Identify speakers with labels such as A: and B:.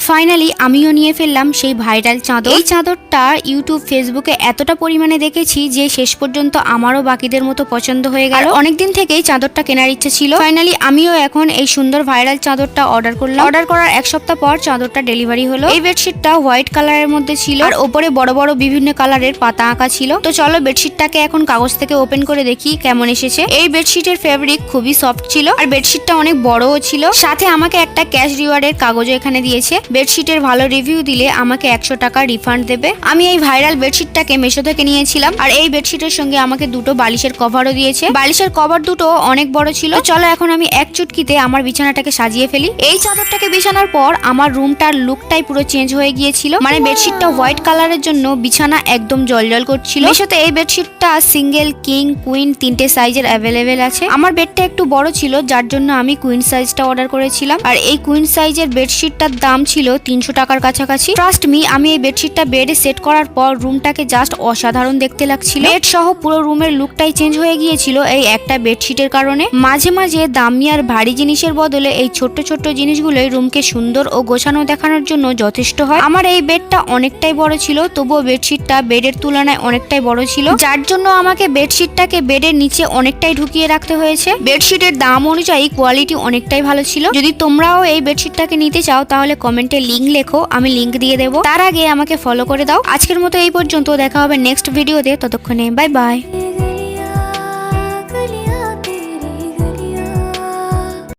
A: Finally আমিও নিয়ে ফেললাম সেই ভাইরাল চাদর। এই চাদরটা ইউটিউব ফেসবুকে এতটা পরিমাণে দেখেছি যে শেষ পর্যন্ত আমারও বাকিদের মতো পছন্দ হয়ে গেল। অনেকদিন থেকেই চাদরটা কেনার ইচ্ছে ছিল। ফাইনালি আমিও এখন এই সুন্দর ভাইরাল চাদরটা অর্ডার করলাম। অর্ডার করার এক সপ্তাহ পর চাদরটা ডেলিভারি হলো। এই বেডশিটটা হোয়াইট কালারের মধ্যে ছিল আর ওপরে বড় বড় বিভিন্ন কালারের পাতা আঁকা ছিল। তো চলো বেডশিটটাকে এখন কাগজ থেকে ওপেন করে দেখি কেমন এসেছে। এই বেডশিটের ফেব্রিক খুবই সফট ছিল আর বেডশিটটা অনেক বড়ও ছিল। সাথে আমাকে একটা ক্যাশ রিওয়ার্ডের কাগজও এখানে দিয়েছে। বেডশিটের ভালো রিভিউ দিলে আমাকে 100 টাকা রিফান্ড দেবে। আমি এই ভাইরাল বেডশিটটাকে মিশো থেকে নিয়েছিলাম আর এই বেডশিটের সঙ্গে আমাকে দুটো বালিশের কভারও দিয়েছে। বালিশের কভার দুটো অনেক বড় ছিল। চলো এখন আমি এক চুটকিতে আমার বিছানাটাকে সাজিয়ে ফেলি। এই চাদরটাকে বিছানার পর আমার রুমটার লুকটাই পুরো চেঞ্জ হয়ে গিয়েছিল। মানে বেডশিটটা হোয়াইট কালারের জন্য বিছানা একদম জলজল করছিল। মিশোতে এই বেডশিটটা সিঙ্গেল, কিং, কুইন তিনটে সাইজের অ্যাভেলেবেল আছে। আমার বেডটা একটু বড় ছিল যার জন্য আমি কুইন সাইজটা অর্ডার করেছিলাম আর এই কুইন সাইজের বেডশিটটার দাম ছিল 300 টাকার কাছাকাছি। ট্রাস্ট মি, আমি এই বেডশিটটা বেডে সেট করার পর রুমটাকে জাস্ট অসাধারণ দেখতে লাগছিল। বেড সহ পুরো রুমের লুকটাই চেঞ্জ হয়ে গিয়েছিল এই একটা বেডশিটের কারণে। মাঝে মাঝে দামি আর ভারী জিনিসের বদলে এই ছোট্ট ছোট্ট জিনিসগুলোই রুমকে সুন্দর ও গোছানো দেখানোর জন্য যথেষ্ট হয়। আমার এই বেডটা অনেকটাই বড় ছিল, তবুও বেডশিটটা বেডের তুলনায় অনেকটাই বড় ছিল, যার জন্য আমাকে বেডশিটটাকে বেডের নিচে অনেকটাই ঢুকিয়ে রাখতে হয়েছে। বেডশিটের দাম অনুযায়ী কোয়ালিটি অনেকটাই ভালো ছিল। যদি তোমরাও এই বেডশিটটাকে নিতে চাও তাহলে কমেন্টে লিংক লেখো, আমি লিংক দিয়ে দেবো। তার আগে আমাকে ফলো করে দাও। আজকের মতো এই পর্যন্ত, দেখা হবে নেক্সট ভিডিওতে। ততক্ষণে বাই বাই।